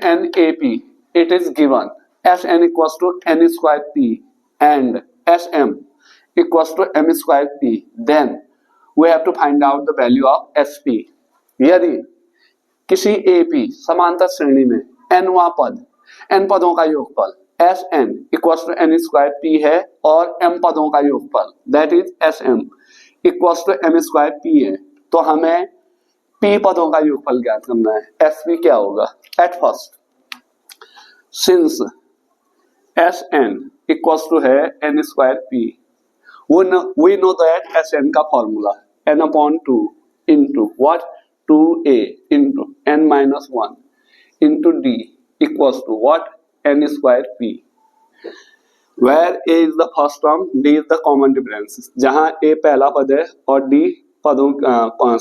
Sn AP, it is given Sn equals to n square p and Sm equals to m square p, then we have to find out the value of Sp. यदि किसी AP समांतर श्रेणी में nवां पद, n पदों का योगफल Sn equals to n square p है और m पदों का योगफल that is Sm equals to m square p है, तो हमें p पदों का योगफल ज्ञात करना है। Sp क्या होगा? At first since Sn equals to है n square p, we know that Sn का formula n upon 2 into what 2a into n minus 1 into d equals to what? n square p, where a is the first term, d is the common difference, जहां a पहला पद है और d पदों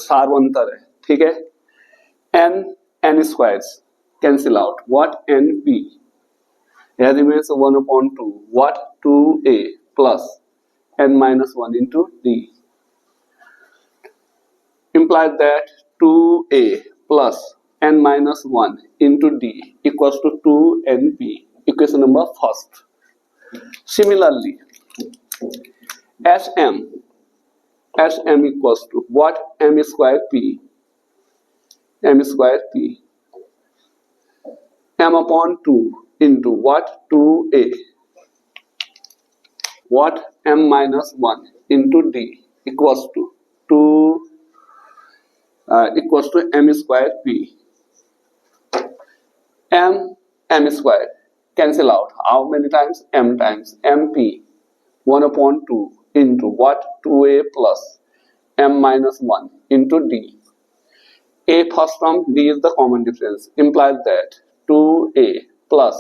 सार्वंतर है, ठीक है। n squares cancel out, what? np, here remains 1 upon 2, what? 2a plus n minus 1 into d, implies that 2a plus n minus 1 into d equals to 2np, equation number first. Similarly, Sm equals to what? m square p, m upon 2 into what? 2a, what? m minus 1 into d equals to 2 equals to m square p. m square cancel out, how many times? m times mp, 1 upon 2 into what? 2a plus m minus 1 into d, a first term, d is the common difference, implies that 2a plus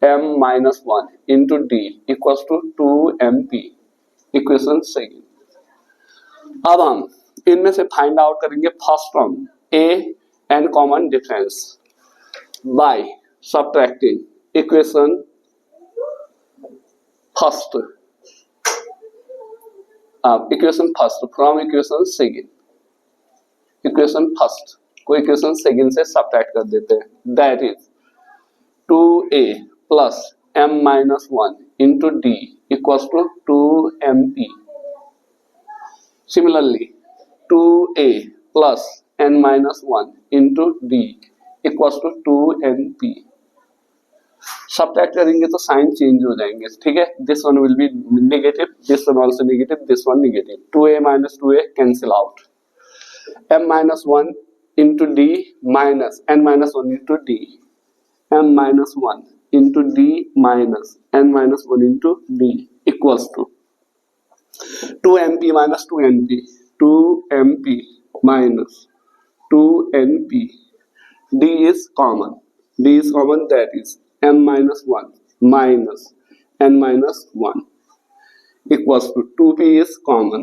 m minus 1 into d equals to 2mp, equation second. अब हम इनमें से find out करेंगे first term a and common difference by subtracting equation first from equation second, equation first को equation second से subtract कर देते हैं, that is 2a plus m minus 1 into d equals to 2mp. Similarly, 2a plus n minus 1 into d equals to 2np. Subtract करेंगे तो sign change हो जाएंगे, ठीक है। This one will be negative, this one also negative, this one negative, 2a minus 2a cancel out, m minus 1 into d minus n minus 1 into d, m minus 1 into d minus n minus 1 into d equals to 2mp minus 2np, 2mp minus 2np, d is common, that is m minus 1 minus n minus 1 equals to 2p is common,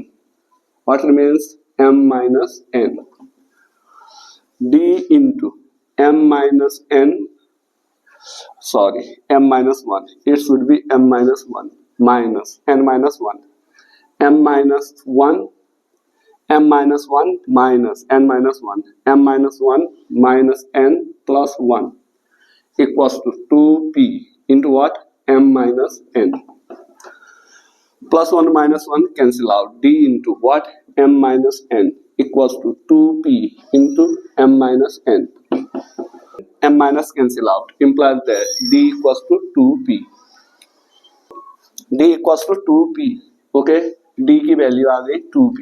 what remains? m minus n, d into m minus 1, it should be m minus 1 minus n minus 1, m minus 1 minus n minus 1, m minus 1 minus n plus 1 equals to 2p into what? m minus n. Plus 1 minus 1 cancel out, d into what? m minus n equals to 2p into m minus n. m minus cancel out, implies that d equals to 2p. d equals to 2p, okay, d की value आ गई 2p.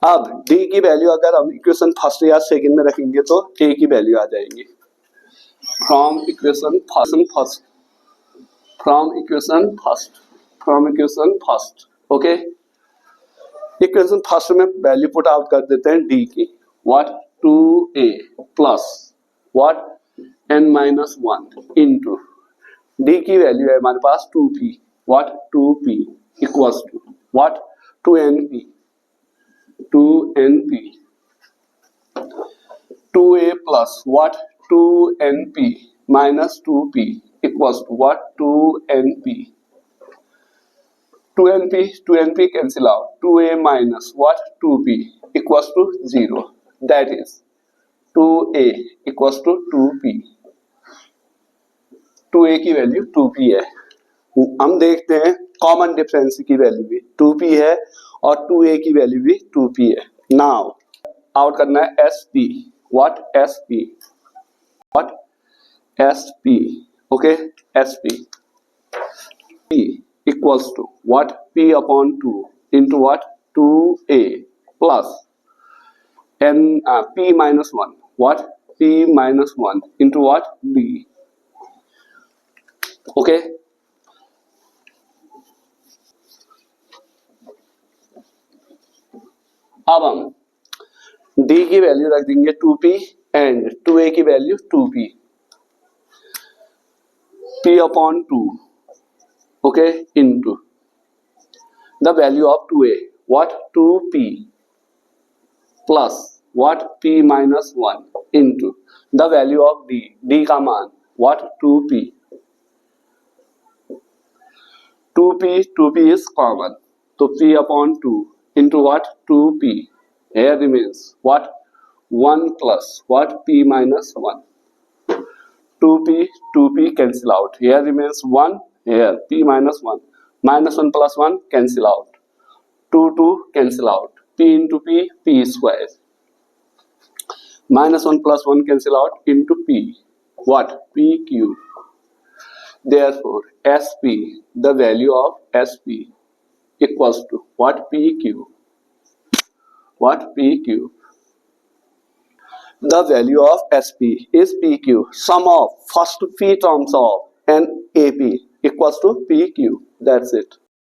अब d की value अगर हम equation first या second में रखेंगे तो a की वैल्यू आ जाएगी from equation first, okay. Equation first में वैल्यू पुट आउट कर देते हैं d की, what? 2a plus what? n minus 1 into d की वैल्यू है हमारे पास 2p, what? 2p equals to what? 2np, 2a plus what? 2np minus 2p equals to what? 2np. 2np cancel out, 2a minus what? 2p equals to 0, that is 2a equals to 2p. 2a की value 2p है। हम देखते हैं common difference की value भी 2p है और 2a की वैल्यू भी 2p है। नाउ आउट करना है sp। What sp? What sp? Okay, sp p equals to what? p upon 2 into what? 2a plus n p minus 1 what? p minus 1 into what? d। Okay, अब हम d की value रख देंगे 2p and 2a की value 2p, p upon 2 okay into the value of 2a what? 2p plus what? p minus 1 into the value of d का मान what? 2p 2p is common, so p upon 2 into what? 2p, here remains what? 1 plus what? p minus 1, 2p cancel out, here remains 1, here p minus 1, minus 1 plus 1 cancel out, 2 cancel out, p into p square, minus 1 plus 1 cancel out into p what? p cube। Therefore sp, the value of sp equals to what? p cube, what? p cube। The value of sp is p cube, sum of first p terms of an ap equals to p cube, that's it।